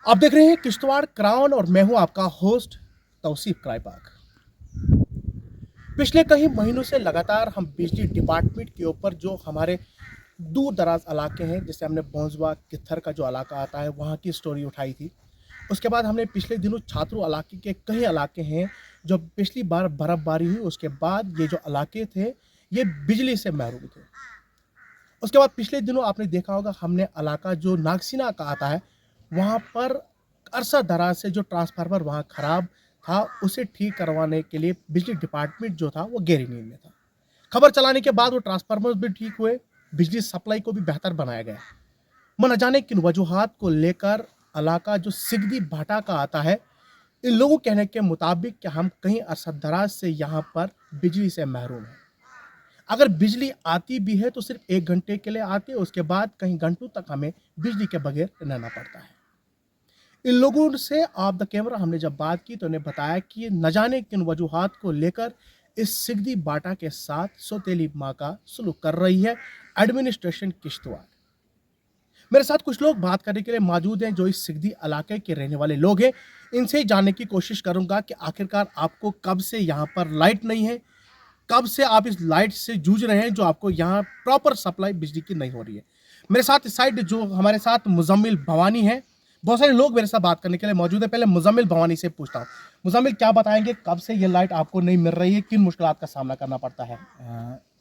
आप देख रहे हैं किश्तवाड़ क्राउन और मैं हूं आपका होस्ट तौसीफ क्राइपाक। पिछले कई महीनों से लगातार हम बिजली डिपार्टमेंट के ऊपर जो हमारे दूर दराज इलाके हैं, जैसे हमने बौंसवा कित्थर का जो इलाका आता है वहाँ की स्टोरी उठाई थी। उसके बाद हमने पिछले दिनों छात्रों इलाके के कई इलाके हैं जो पिछली बार बर्फबारी हुई उसके बाद ये जो इलाके थे ये बिजली से महरूम थे। उसके बाद पिछले दिनों आपने देखा होगा हमने इलाका जो नागसीना का आता है वहाँ पर अरसा दराज से जो ट्रांसफार्मर वहाँ ख़राब था उसे ठीक करवाने के लिए बिजली डिपार्टमेंट जो था वो गहरी नींद में था। खबर चलाने के बाद वो ट्रांसफार्मर भी ठीक हुए, बिजली सप्लाई को भी बेहतर बनाया गया। न जाने किन वजूहात को लेकर इलाका जो सिगदी भाटा का आता है, इन लोगों कहने के मुताबिक कि हम कहीं अरसा दराज से यहाँ पर बिजली से महरूम हैं। अगर बिजली आती भी है तो सिर्फ 1 घंटे के लिए आती है, उसके बाद कहीं घंटों तक हमें बिजली के बगैर रहना पड़ता है। इन लोगों से ऑफ द कैमरा हमने जब बात की तो उन्हें बताया कि न जाने किन वजूहात को लेकर इस सिगदी बाटा के साथ सौतेली माँ का सलूक कर रही है एडमिनिस्ट्रेशन किश्तवाड़। मेरे साथ कुछ लोग बात करने के लिए मौजूद हैं जो इस सिगदी इलाके के रहने वाले लोग हैं। इनसे जानने की कोशिश करूंगा कि आखिरकार आपको कब से यहाँ पर लाइट नहीं है, कब से आप इस लाइट से जूझ रहे हैं जो आपको यहाँ प्रॉपर सप्लाई बिजली की नहीं हो रही है। मेरे साथ इस साइड जो हमारे साथ मुजम्मिल भवानी है, बहुत सारे लोग मेरे साथ बात करने के लिए मौजूद है। पहले मुजम्मिल भवानी से पूछता हूँ, मुजम्मिल क्या बताएंगे कब से ये लाइट आपको नहीं मिल रही है, किन मुश्किलात का सामना करना पड़ता है?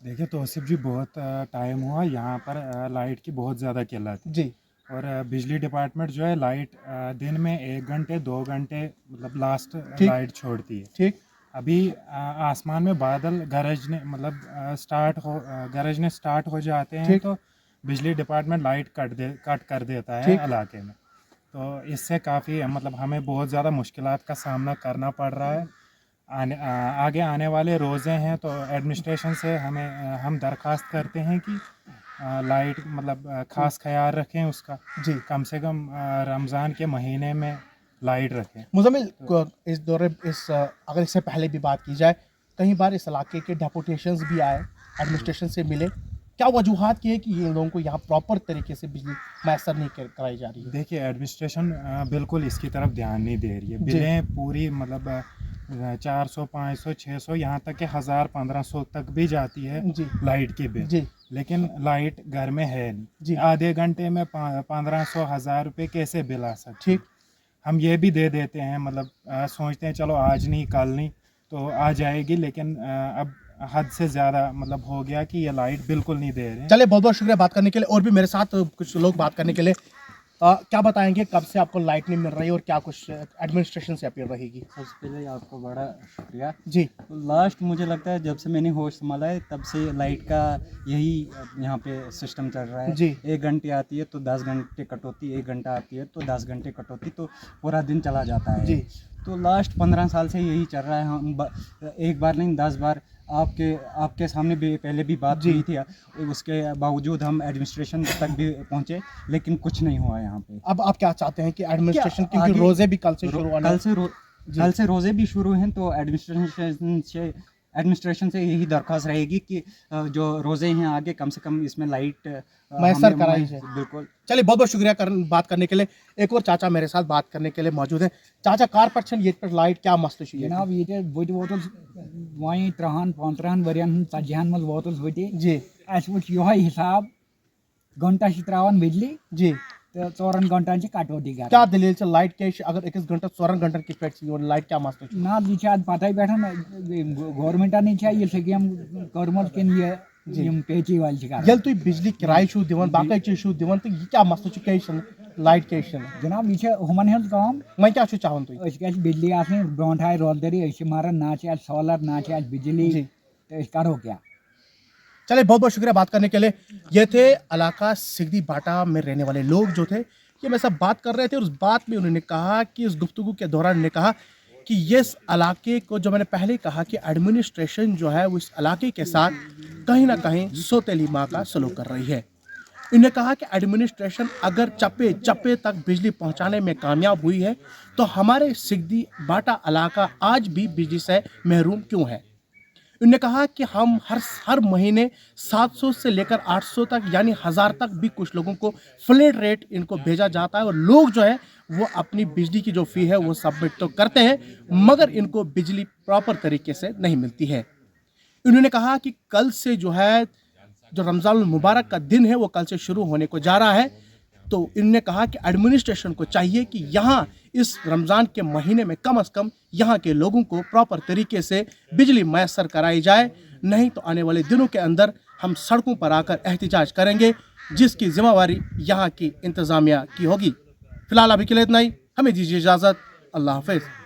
देखिए तौसीफ जी, बहुत टाइम हुआ यहाँ पर लाइट की बहुत ज़्यादा किल्लत है। जी और बिजली डिपार्टमेंट जो है लाइट दिन में 1 घंटे 2 घंटे मतलब लास्ट ठीक लाइट छोड़ती है। ठीक अभी आसमान में बादल गरजने मतलब गरजने स्टार्ट हो जाते हैं ठीक तो बिजली डिपार्टमेंट लाइट कट कर देता है ठीक इलाके में। तो इससे काफ़ी मतलब हमें बहुत ज़्यादा मुश्किलात का सामना करना पड़ रहा है। आगे आने वाले रोज़े हैं तो एडमिनिस्ट्रेशन से हम दरख्वास्त करते हैं कि लाइट मतलब ख़ास ख्याल रखें उसका। जी कम से कम रमज़ान के महीने में लाइट रखें। मुजम्मिल इस दौरे अगर इससे पहले भी बात की जाए, कई बार इस इलाके के डेपुटेशंस भी आए, एडमिनिस्ट्रेशन से मिले, क्या वजूहात ये है कि ये लोगों को यहाँ प्रॉपर तरीके से बिजली मैसर नहीं कराई जा रही है? देखिए एडमिनिस्ट्रेशन बिल्कुल इसकी तरफ ध्यान नहीं दे रही है। जी बिलें पूरी मतलब 400 500 600 यहाँ तक कि 1000 1500 तक भी जाती है जी लाइट की बिल। जी लेकिन लाइट घर में है नहीं। जी आधे घंटे में 1500 1000 रुपये कैसे बिल आ सकते हैं? ठीक। हम ये भी दे देते हैं मतलब सोचते हैं चलो आज नहीं कल नहीं तो आ जाएगी, लेकिन अब हद से ज़्यादा मतलब हो गया कि ये लाइट बिल्कुल नहीं दे रहे हैं। चलिए बहुत बहुत शुक्रिया बात करने के लिए। और भी मेरे साथ कुछ लोग बात करने के लिए क्या बताएंगे कब से आपको लाइट नहीं मिल रही है और क्या कुछ एडमिनिस्ट्रेशन से अपील रहेगी? सबसे पहले आपको बड़ा शुक्रिया। जी तो लास्ट मुझे लगता है जब से मैंने होश संभाला है तब से लाइट का यही यहाँ पे सिस्टम चल रहा है। जी 1 घंटे आती है तो 10 घंटे कटौती, 1 घंटा आती है तो 10 घंटे कटौती, तो पूरा दिन चला जाता है। जी तो लास्ट 15 साल से यही चल रहा है। एक बार नहीं 10 बार आपके सामने भी पहले भी बात जी। हुई थी। उसके बावजूद हम एडमिनिस्ट्रेशन तक भी पहुँचे लेकिन कुछ नहीं हुआ यहाँ पे। अब आप क्या चाहते हैं कि एडमिनिस्ट्रेशन, क्या क्योंकि आगे- रोजे भी कल से शुरू होने कल से रोज़े भी शुरू हैं तो एडमिनिस्ट्रेशन से यही दरख्वास्त रहेगी कि जो रोज़े हैं आगे कम से कम इसमें लाइट मैसर कराई जाए। बिल्कुल। चलिए बहुत बहुत शुक्रिया बात करने के लिए। एक और चाचा मेरे साथ बात करने के लिए मौजूद हैं। चाचा कारपर्शन ये पर लाइट क्या मसले छुए? जनाब ये बट वोतुल वहीं 13-15 वरियन 40 मज वोतुल बटे जी अस वो यही हिसाब घंटा त्रावन बिजली जी तो 4 घंटा कटौती कर क्या दलील से लाइट के अगर 21 घंटा 14 घंटा की पेट लाइट क्या मसले छुए? ना ये पता बैठा गवर्नमेंट ये स्कीम कर्मत किन ये पेची वाल ये तुम बिजली किराए छू दिवन बाकी चीज छू दिवन तो ये क्या मसले छु कैशन लाइट कैशन? जनाब ये हुमन हज काम मैं क्या छु चाहूं तुम गज बिजली आसने ब्रोट आए रोलदरी मारन ना सोलर ना बिजली जी तो करो क्या। चलिए बहुत बहुत शुक्रिया बात करने के लिए। ये थे इलाका सिगदी बाटा में रहने वाले लोग जो थे, ये मेरे साथ बात कर रहे थे और उस बात में उन्होंने कहा कि इस गुफ्तगू के दौरान उन्होंने कहा कि ये इस इलाके को, जो मैंने पहले कहा कि एडमिनिस्ट्रेशन जो है वो इस इलाके के साथ कहीं ना कहीं सौतेली माँ का सलूक कर रही है। इन्होंने कहा कि एडमिनिस्ट्रेशन अगर चप्पे चप्पे तक बिजली पहुंचाने में कामयाब हुई है तो हमारे सिगदी बाटा इलाका आज भी बिजली से महरूम क्यों है? इन्होंने कहा कि हम हर महीने 700 से लेकर 800 तक यानी 1000 तक भी कुछ लोगों को फ्लैट रेट इनको भेजा जाता है और लोग जो है वो अपनी बिजली की जो फ़ी है वो सबमिट तो करते हैं मगर इनको बिजली प्रॉपर तरीके से नहीं मिलती है। इन्होंने कहा कि कल से जो है जो रमज़ान मुबारक का दिन है वो कल से शुरू होने को जा रहा है, तो इन्होंने कहा कि एडमिनिस्ट्रेशन को चाहिए कि यहाँ इस रमज़ान के महीने में कम से कम यहाँ के लोगों को प्रॉपर तरीके से बिजली मैसर कराई जाए, नहीं तो आने वाले दिनों के अंदर हम सड़कों पर आकर एहतिजाज करेंगे जिसकी जिम्मेवारी यहाँ की इंतज़ामिया की होगी। फ़िलहाल अभी के लिए इतना ही, हमें दीजिए इजाज़त। अल्लाह हाफ़िज़।